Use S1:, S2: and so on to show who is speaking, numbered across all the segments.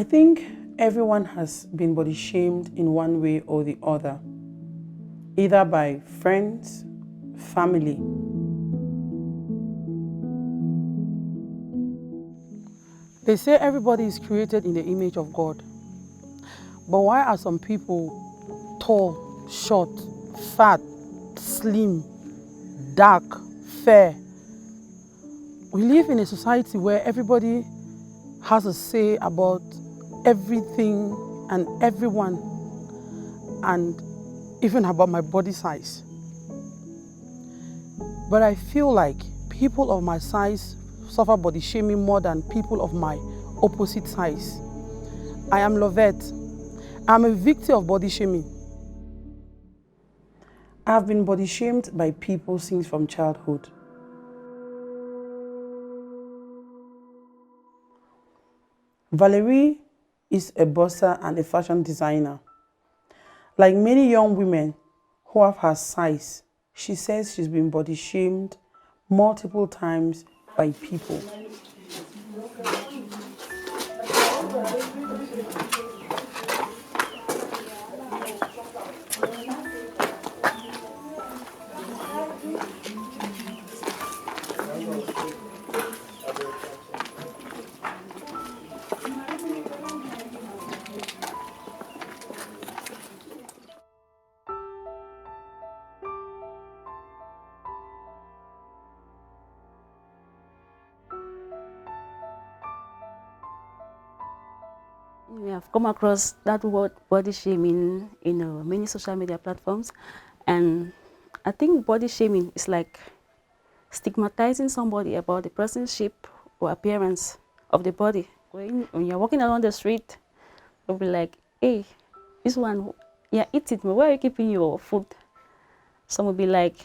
S1: I think everyone has been body shamed in one way or the other, either by friends, family. They say everybody is created in the image of God. But why are some people tall, short, fat, slim, dark, fair? We live in a society where everybody has a say about everything and everyone, and even about my body size. But I feel like people of my size suffer body shaming more than people of my opposite size. I am Lovette. I'm a victim of body shaming. I've been body shamed by people since from childhood. Valerie is a bosser and a fashion designer. Like many young women who have her size, she says she's been body shamed multiple times by people.
S2: We have come across that word body shaming in many social media platforms, and I think body shaming is like stigmatizing somebody about the person's shape or appearance of the body. When you're walking along the street, they'll be like, hey, this one, you're eating, but where are you keeping your food? Some will be like,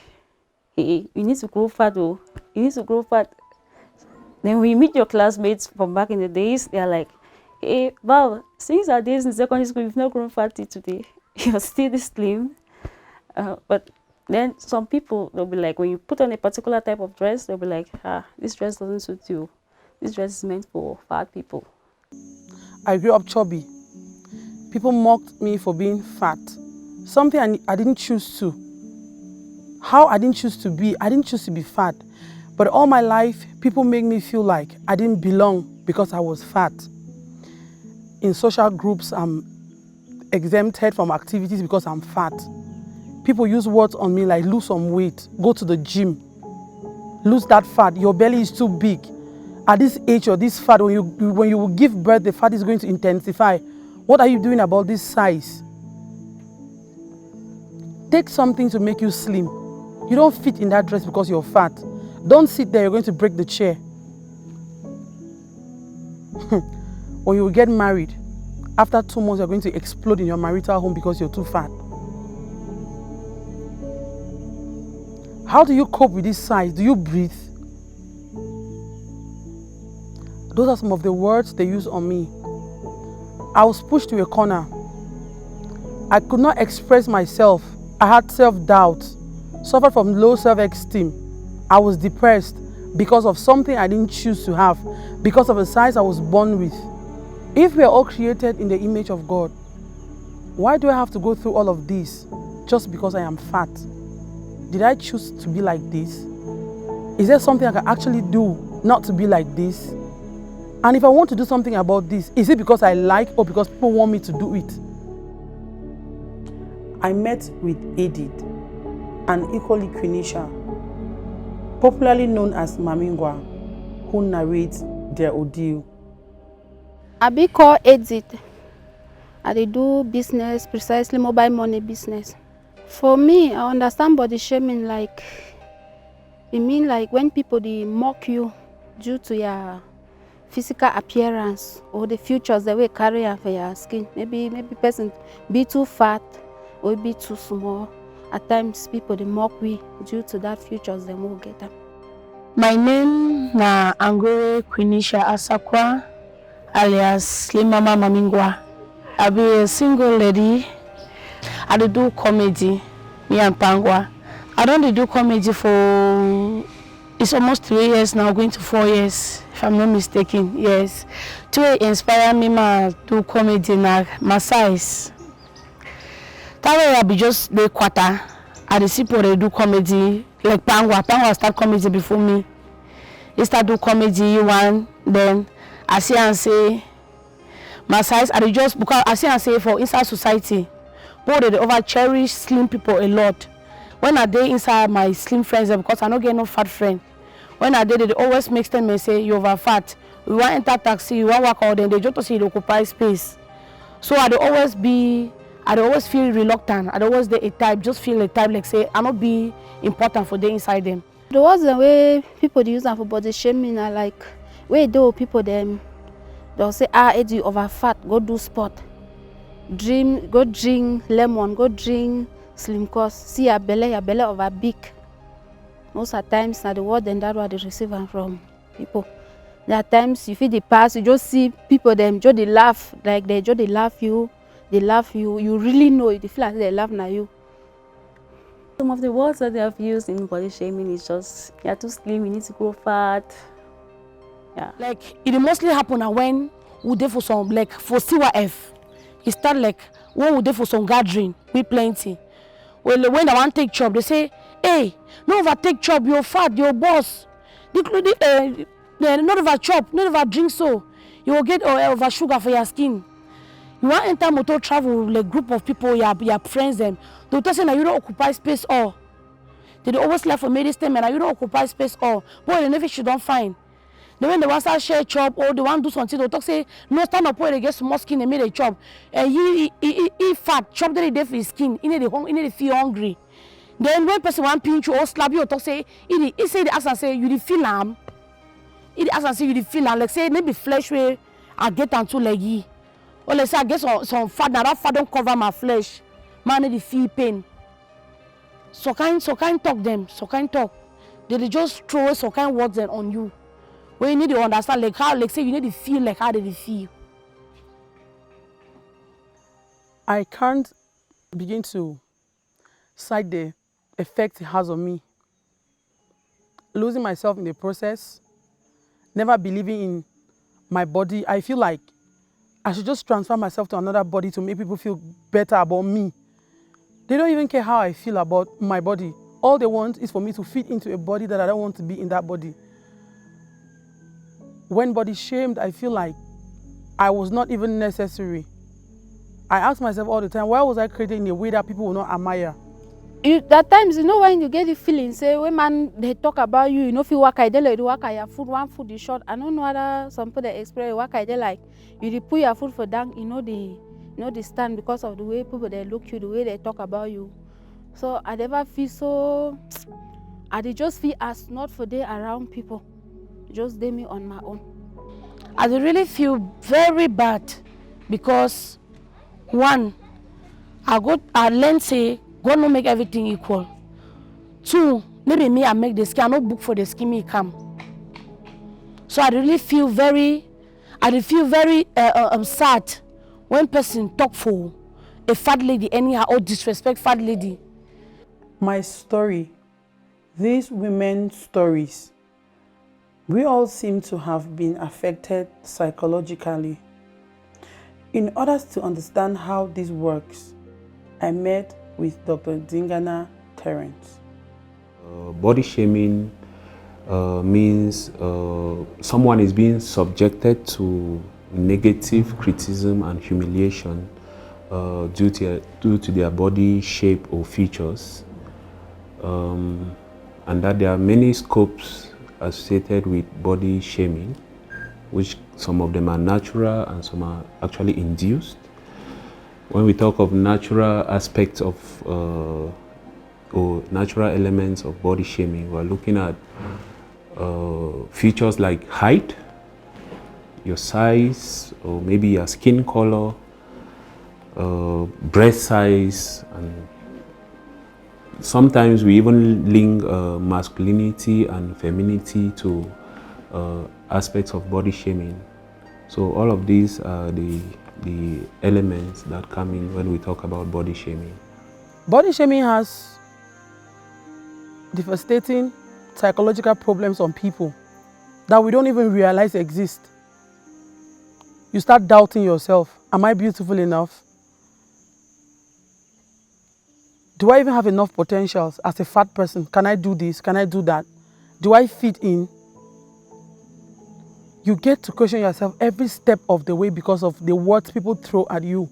S2: hey, you need to grow fat, oh, you need to grow fat. Then when you meet your classmates from back in the days, they're like, hey, Val, since our days in secondary school, you've not grown fatty today. You're still this slim. But then some people, they'll be like, when you put on a particular type of dress, they'll be like, this dress doesn't suit you. This dress is meant for fat people.
S1: I grew up chubby. People mocked me for being fat. Something I didn't choose to. How I didn't choose to be. I didn't choose to be fat. But all my life, people made me feel like I didn't belong because I was fat. In social groups, I'm exempted from activities because I'm fat. People use words on me like lose some weight, go to the gym, lose that fat, your belly is too big. At this age or this fat, when you will give birth, the fat is going to intensify. What are you doing about this size? Take something to make you slim. You don't fit in that dress because you're fat. Don't sit there, you're going to break the chair. When you get married, after 2 months, you're going to explode in your marital home because you're too fat. How do you cope with this size? Do you breathe? Those are some of the words they use on me. I was pushed to a corner. I could not express myself. I had self-doubt, suffered from low self-esteem. I was depressed because of something I didn't choose to have, because of the size I was born with. If we are all created in the image of God, why do I have to go through all of this just because I am fat? Did I choose to be like this? Is there something I can actually do not to be like this? And if I want to do something about this, is it because I like or because people want me to do it? I met with Edith, an equally Quenisha, popularly known as Mamingwa, who narrates their ordeal.
S3: I be called Edith. I do business, precisely mobile money business. For me, I understand body shaming like, it means like when people they mock you due to your physical appearance or the features they will carry for your skin. Maybe person be too fat or be too small. At times people they mock we due to that features they will get them.
S4: My name na Angore Quenisha Asakwa, alias Limama Mamingwa. I be a single lady. I do comedy, me and Pangwa. I don't do comedy for, it's almost 3 years now, going to 4 years. if I'm not mistaken. Yes. To inspire me to comedy na my size. That way I be just the quarter. I the people they do comedy like Pangwa start comedy before me. He start do comedy one, then I see and say my size I just because I see and say for inside society, both they over cherish slim people a lot. When I dey inside my slim friends because I don't get no fat friend. When I did it, they always make them and say you over fat. We want enter taxi, you want walk out, then they just see you occupy space. So I always feel reluctant. I always dey a type, just feel a type like say I not be important for the inside them.
S3: The words the way people dey use them for body shaming are like where though people them they'll say Eddie over fat, go do sport. Go drink lemon, go drink slim cause. See your belly over big. Most of the times now the word and that what they receive from people. There are times you feel the past, you just see people them just they laugh, like they laugh you, you really know it, you feel like they laugh at you.
S2: Some of the words that they have used in body shaming is just you're too slim, you need to grow fat. Yeah.
S4: Like it mostly happen when we dey for some like for CYF. It start like when we dey for some gathering, we plenty. Well, when I want take chop, they say, hey, no overtake chop, you're fat, you're boss. Not over chop, not over drink so. You will get over sugar for your skin. You want enter motor travel like group of people, your friends them. They'll tell you that you don't occupy space all. They always like for me this time and you don't occupy space all. Boy, they never should don't find. Then when they want to share chop or they want to do something, they'll talk say, no stand up where they get small skin and make a chop. He fat, chop that they for his skin, he need to feel hungry. Then when person want pinch you or slap you or talk say, he say the ask and say, you the feel am. He ask and say, you the feel am. Like say, maybe flesh way I get onto like ye. Or let's say I get some fat, now that fat don't cover my flesh. Man need the feel pain. So kind talk them, so kind talk. They just throw some kind words on you. When you need to understand like how, like say you need to feel like how they feel.
S1: I can't begin to cite the effect it has on me. Losing myself in the process, never believing in my body. I feel like I should just transfer myself to another body to make people feel better about me. They don't even care how I feel about my body. All they want is for me to fit into a body that I don't want to be in that body. When body shamed, I feel like I was not even necessary. I ask myself all the time, why was I created in a way that people will not admire?
S3: At times, you know, when you get the feeling, say, when man they talk about you, you know, feel work I dey like work your food, one food is short. I don't know whether some people they express work I dey like you put your food for down, you know the stand because of the way people they look you, the way they talk about you. So I never feel so. I just feel as not for day around people, just day me on my own.
S4: I really feel very bad because one, I learn say God no make everything equal. Two, maybe me I make the skin, I no book for the skin me come. So I really feel very sad when person talk for a fat lady anyhow or disrespect fat lady.
S1: My story, these women's stories, we all seem to have been affected psychologically. In order to understand how this works, I met with Dr. Dingana Terence.
S5: Body shaming means someone is being subjected to negative criticism and humiliation due to their body shape or features, and that there are many scopes associated with body shaming, which some of them are natural and some are actually induced. When we talk of natural aspects of or natural elements of body shaming, we're looking at features like height, your size, or maybe your skin color, breast size, and sometimes we even link masculinity and femininity to aspects of body shaming. So all of these are the elements that come in when we talk about body shaming.
S1: Body shaming has devastating psychological problems on people. that we don't even realize exist. You start doubting yourself. Am I beautiful enough? Do I even have enough potentials as a fat person? Can I do this? Can I do that? Do I fit in? You get to question yourself every step of the way because of the words people throw at you.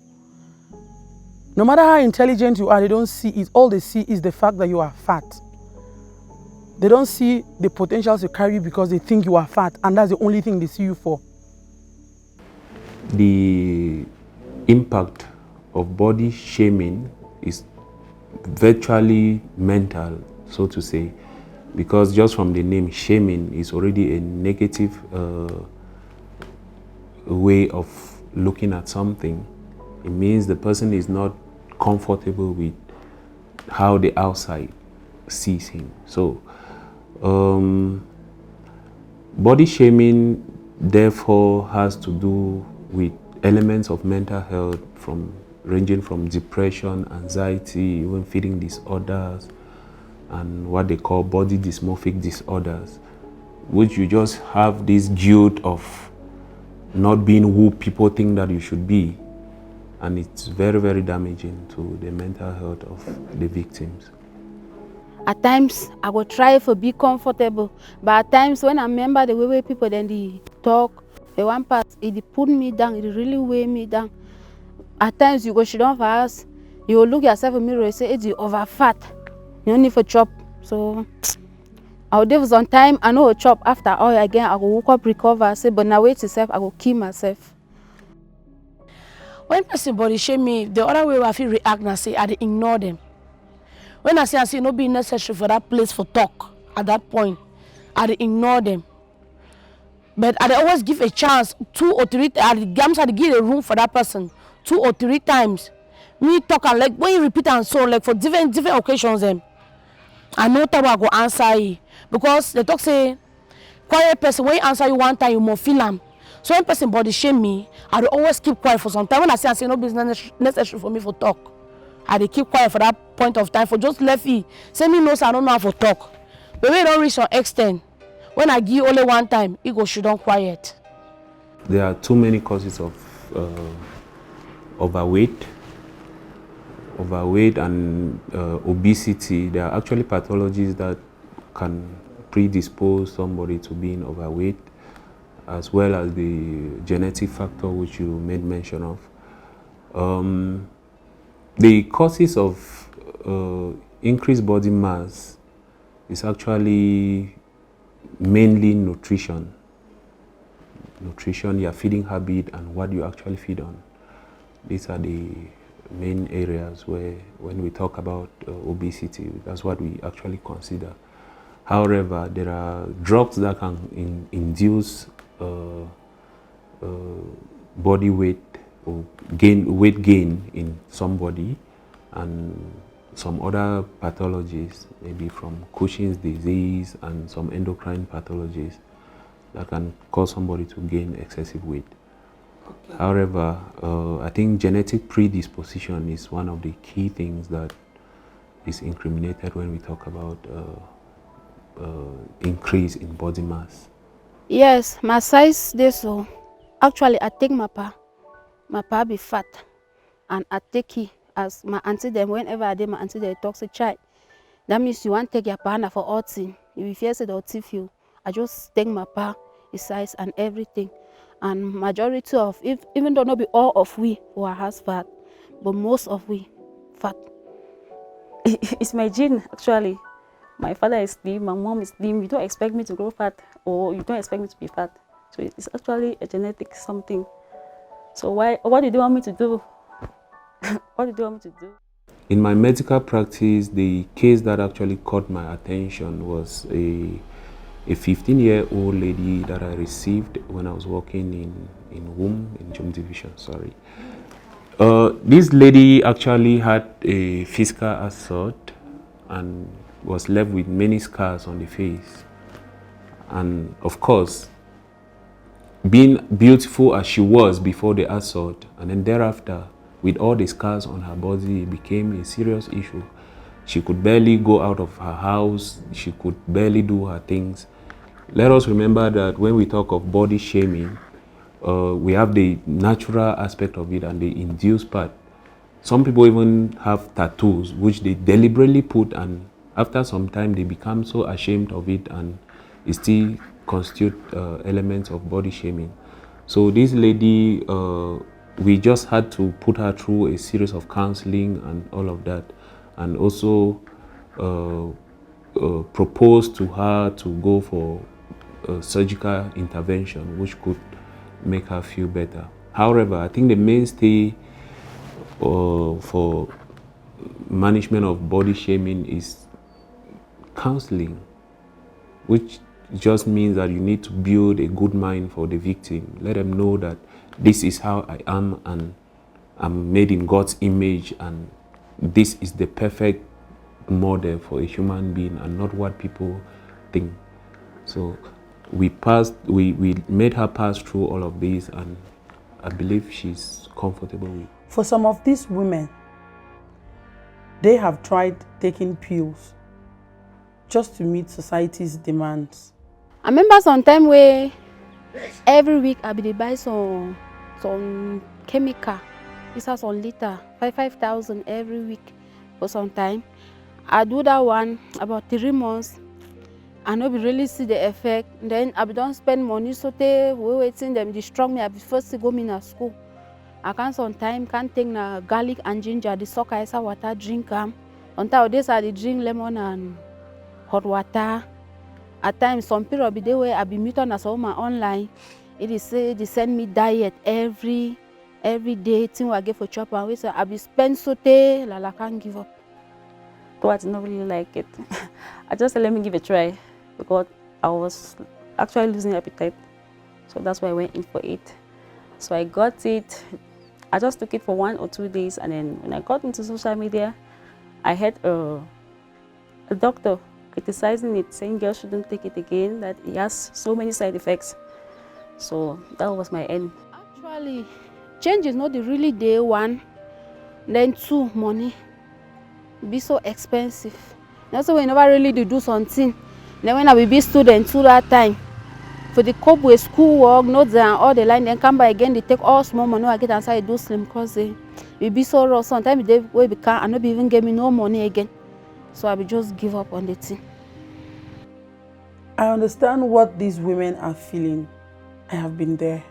S1: No matter how intelligent you are, they don't see it. All they see is the fact that you are fat. They don't see the potentials you carry because they think you are fat, and that's the only thing they see you for.
S5: The impact of body shaming is virtually mental, so to say, because just from the name, shaming is already a negative way of looking at something. It means the person is not comfortable with how the outside sees him. So body shaming therefore has to do with elements of mental health, ranging from depression, anxiety, even feeding disorders, and what they call body dysmorphic disorders, which you just have this guilt of not being who people think that you should be. And it's very, very damaging to the mental health of the victims.
S3: At times, I go try to be comfortable, but at times when I remember the way people then they talk, the one part, it put me down, it really weigh me down. At times you go sit down for us, you will look yourself in the mirror and say, it's over fat, you don't need for chop. So I'll do some time, I know a chop after all again, I go wake up, recover, say, but now wait yourself, I go kill myself.
S4: When person body shame me, the other way I feel react and say I dey ignore them. When I say no be necessary for that place for talk at that point, I dey ignore them. But I dey always give a chance 2 or 3 times. I dey give a room for that person 2 or 3 times. Me talk and like when you repeat and so like for different occasions them. I know time I go answer you because they talk say quiet person when you answer you one time you more feel am. So when person body shame me, I dey always keep quiet for some time. When I say no business necessary for me for talk, I dey keep quiet for that point of time for just left it. Say me knows I don't know how to talk. But when it don't reach some extent, when I give only one time, it go shut down quiet.
S5: There are too many causes of overweight and obesity. There are actually pathologies that can predispose somebody to being overweight, as well as the genetic factor which you made mention of. The causes of increased body mass is actually mainly nutrition, your feeding habit, and what you actually feed on. These are the main areas where, when we talk about obesity, that's what we actually consider. However, there are drugs that can induce body weight or weight gain in somebody, and some other pathologies, maybe from Cushing's disease and some endocrine pathologies that can cause somebody to gain excessive weight. Okay. However, I think genetic predisposition is one of the key things that is incriminated when we talk about increase in body mass.
S3: Yes, my size this so actually I take my pa be fat, and I take it as my auntie them. Whenever I did, my auntie they talk say child, that means you want to take your partner for all thing. If you fear say the thief you, I just take my pa his size and everything. And majority of, even though not be all of we who are has fat, but most of we fat.
S2: It's my gene actually. My father is slim, my mom is slim. You don't expect me to grow fat, or you don't expect me to be fat. So it's actually a genetic something. So what did you want me to do? What did you want me to do?
S5: In my medical practice, the case that actually caught my attention was a 15-year-old lady that I received when I was working in womb, in Jom Division, sorry. This lady actually had a physical assault and was left with many scars on the face. And of course, being beautiful as she was before the assault, and then thereafter, with all the scars on her body, it became a serious issue. She could barely go out of her house. She could barely do her things. let us remember that when we talk of body shaming, we have the natural aspect of it and the induced part. Some people even have tattoos which they deliberately put, and after some time they become so ashamed of it, and it still constitute elements of body shaming. So this lady, we just had to put her through a series of counseling and all of that, and also proposed to her to go for surgical intervention which could make her feel better. However, I think the mainstay for management of body shaming is counseling, which just means that you need to build a good mind for the victim. Let them know that this is how I am, and I'm made in God's image, and this is the perfect model for a human being and not what people think. So we made her pass through all of this, and I believe she's comfortable with.
S1: For some of these women, they have tried taking pills just to meet society's demands.
S3: I remember some time where every week I be buy some chemical. This has on liter, 5,000 every week for some time. I do that one about 3 months. I no be really see the effect. Then I be don't spend money, so they waiting them destroy me. I be first to go in a school. I can't sometimes can't take na garlic and ginger, the soak ice water drink them. On top of this I drink lemon and hot water. At times some period be there where I be meet on as my online. It is say they send me diet every day thing I get for chop and we say I be spend so they I can't give up.
S2: Though I did not really like it. I just said let me give it a try because I was actually losing appetite. So that's why I went in for it. So I got it. I just took it for 1 or 2 days, and then when I got into social media, I had a doctor criticizing it, saying girls shouldn't take it again, that it has so many side effects. So that was my end.
S3: Actually, change is not the really day one. Then 2, money be so expensive. That's why we never really do something. Then when I will be student too that time, for the cope with school work, notes and all the line, then come back again, they take all small money I get inside do slim because they be so raw. Sometimes they will be can't and not even give me no money again. So I will just give up on the thing.
S1: I understand what these women are feeling. I have been there.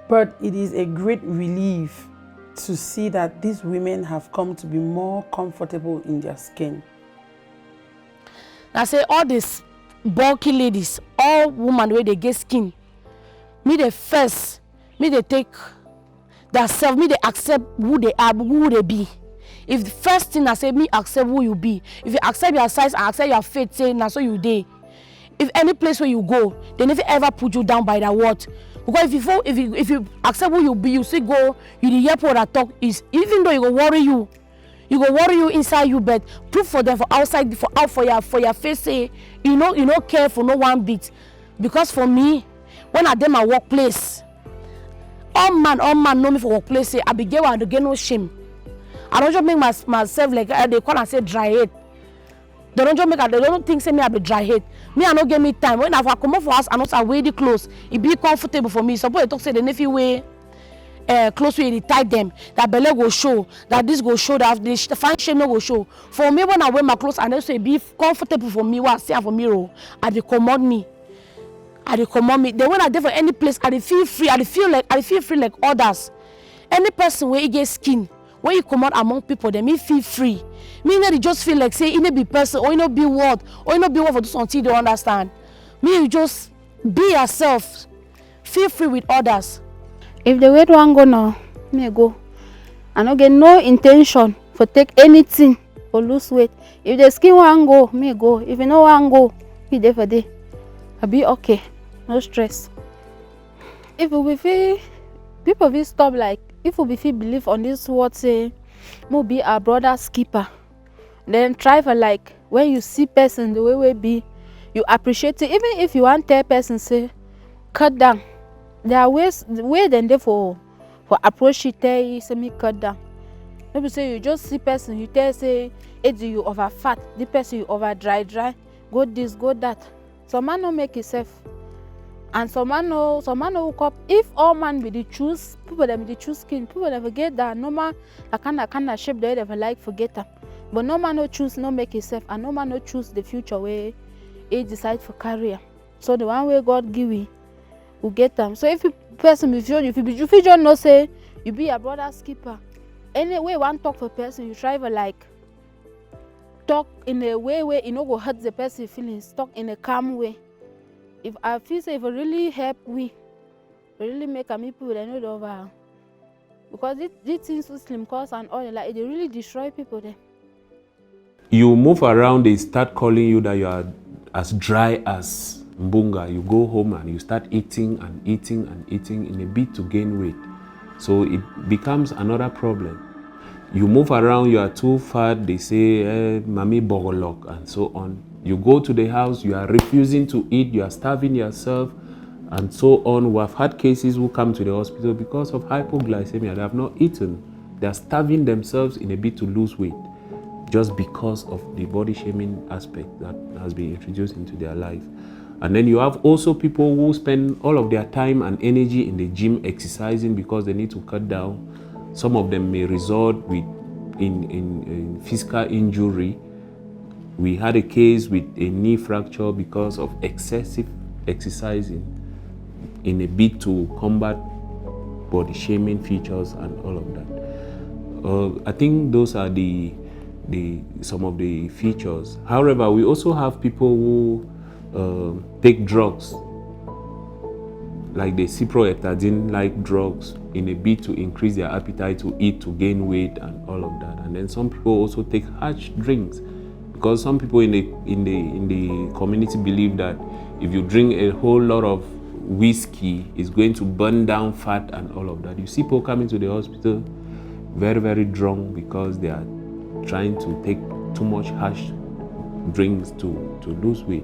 S1: But it is a great relief to see that these women have come to be more comfortable in their skin.
S4: I say all these bulky ladies, all women where they get skin, me they first, me they take themselves, me they accept who they are, who they be. If the first thing I say, me accept who you be. If you accept your size and accept your faith, say now so you day. If any place where you go, they never ever put you down by the word. Because if you accept who you be, you see go, you the hear what I talk is, even though you go worry you inside you, but prove for them for outside, for your face say you know care for no one bit. Because for me, when I did my workplace, all man know me for workplace say I be get one to get no shame. I don't just make myself like they call and say dry head. They don't just make they don't think say me I be dry head. Me I no get me time. When I come up for us, I not wear the clothes. It be comfortable for me. Suppose you talk say the nephew way close way they tie them, that belly go show, that this go show, that the fine shape no go show. For me when I wear my clothes and they say be comfortable for me, what I see for mirror, I dey command me. Then when I dey for any place, I dey feel free. I feel free like others. Any person where you get skin, when you come out among people, then me feel free. Me not just feel like say you not be person or you not be word or you not be word for do something you don't understand. Me you just be yourself. Feel free with others.
S3: If the weight one go now, me go. I no get no intention for take anything or lose weight. If the skin one go, me go. If you no one go, me there for day. I be okay, no stress. If we feel people will stop like if we feel believe on this word say, mo be our brother's keeper. Then try for like when you see person the way we be, you appreciate it. Even if you want tell person say, cut down. There are ways then there for approach it tell you say me cut down. Maybe say you just see person you tell say you over fat, the person you over dry, go this, go that. Some man no make himself. And some man no hook up. If all man be the choose, people them the choose skin, people never get that normal that kind of shape they never like forget them. But no man no choose no make himself, and no man no choose the future where he decide for career. So the one way God give we will get them. So if you person with you, if you just no say you be a brother's keeper. Anyway, one talk for person, you try to like talk in a way where you know go hurt the person's feelings, talk in a calm way. If I feel say if it really help we really make a people they know over. Because these things to slim cost and all like they really destroy people there.
S5: You move around, they start calling you that you are as dry as mbunga. You go home and you start eating and eating and eating in a bit to gain weight. So it becomes another problem. You move around, you are too fat, they say, mami bogolok, and so on. You go to the house, you are refusing to eat, you are starving yourself, and so on. We have had cases who come to the hospital because of hypoglycemia. They have not eaten. They are starving themselves in a bit to lose weight, just because of the body shaming aspect that has been introduced into their life. And then you have also people who spend all of their time and energy in the gym exercising because they need to cut down. Some of them may result in physical injury. We had a case with a knee fracture because of excessive exercising in a bid to combat body shaming features and all of that. I think those are some of the features. However, we also have people who take drugs, like the ciproheptadine-like drugs, in a bid to increase their appetite to eat, to gain weight, and all of that. And then some people also take harsh drinks, because some people in the community believe that if you drink a whole lot of whiskey, it's going to burn down fat and all of that. You see people coming to the hospital very, very drunk because they are trying to take too much harsh drinks to lose weight.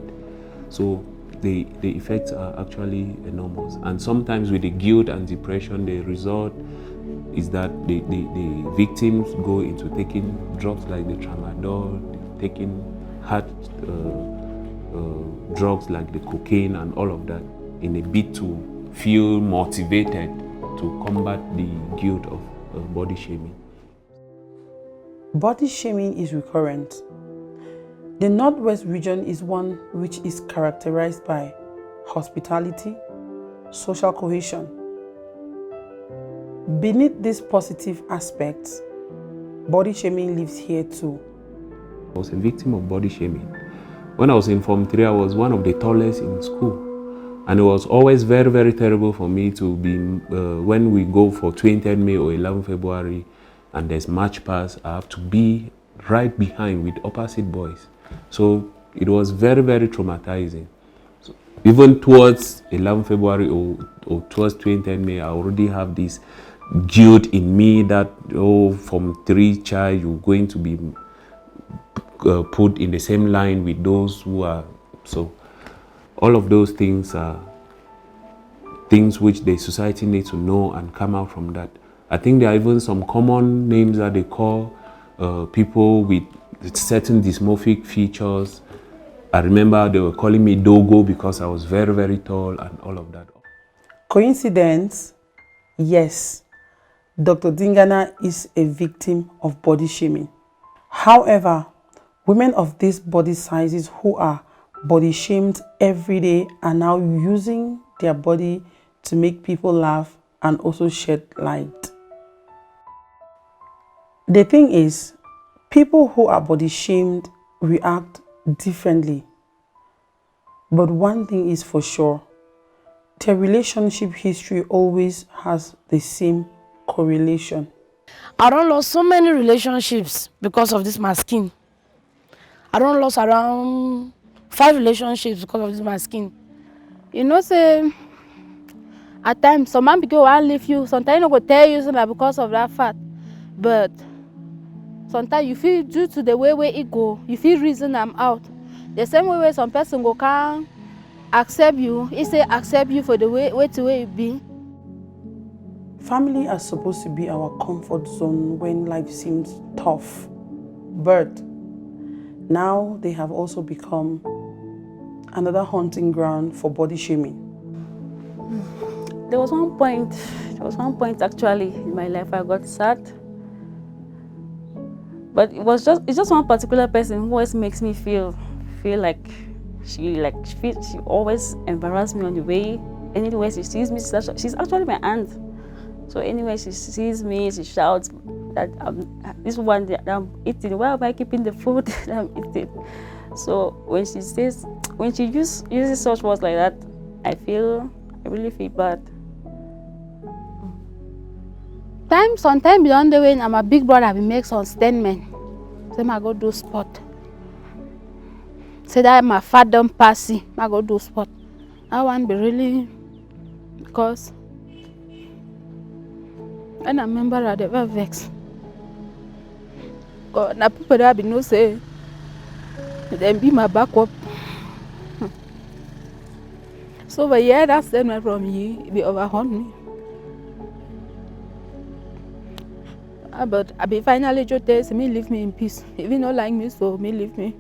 S5: So the effects are actually enormous. And sometimes with the guilt and depression, the result is that the victims go into taking drugs like the tramadol, taking hard drugs like the cocaine and all of that in a bid to feel motivated to combat the guilt of body shaming.
S1: Body shaming is recurrent. The Northwest region is one which is characterized by hospitality, social cohesion. Beneath these positive aspects, body shaming lives here too.
S5: I was a victim of body shaming. When I was in Form 3, I was one of the tallest in school. And it was always very, very terrible for me to be, when we go for 20th May or 11 February and there's march past, I have to be right behind with opposite boys. So it was very, very traumatizing. So even towards 11 February or towards 20th May, I already have this guilt in me that, from 3 child, you're going to be put in the same line with those who are. So all of those things are things which the society needs to know and come out from that. I think there are even some common names that they call people with certain dysmorphic features. I remember they were calling me Dogo because I was very, very tall and all of that.
S1: Coincidence? Yes. Dr. Dingana is a victim of body shaming. However, women of these body sizes who are body shamed every day are now using their body to make people laugh and also shed light. The thing is, people who are body shamed react differently. But one thing is for sure, their relationship history always has the same correlation.
S4: I don't lost so many relationships because of this my skin. I don't lost around 5 relationships because of this my skin.
S3: You know, say at times some man people will leave you. Sometimes you know go tell you something because of that fat, but sometimes you feel due to the way where it go, you feel reason I'm out. The same way where some person go can accept you, he say accept you for the way you be.
S1: Family are supposed to be our comfort zone when life seems tough, but now they have also become another hunting ground for body shaming?
S2: There was one point actually in my life I got sad. But it's just one particular person who always makes me feel like she always embarrasses me on the way. Anyway, she sees me, she's actually my aunt. So anyway, she sees me, she shouts that this one that I'm eating. Why am I keeping the food that I'm eating? So when she uses such words like that, I really feel bad.
S3: Sometimes beyond the way, I'm a big brother, we make some statement. Say, I go do sport. Say that my father don't pass it, I go do sport. I want to be really, because when I remember I never vex. God, now people that be no say, then be my backup. So when you hear that statement from you, it be overwhelmed me. But I be finally just say me leave me in peace. If you don't like me, so me leave me.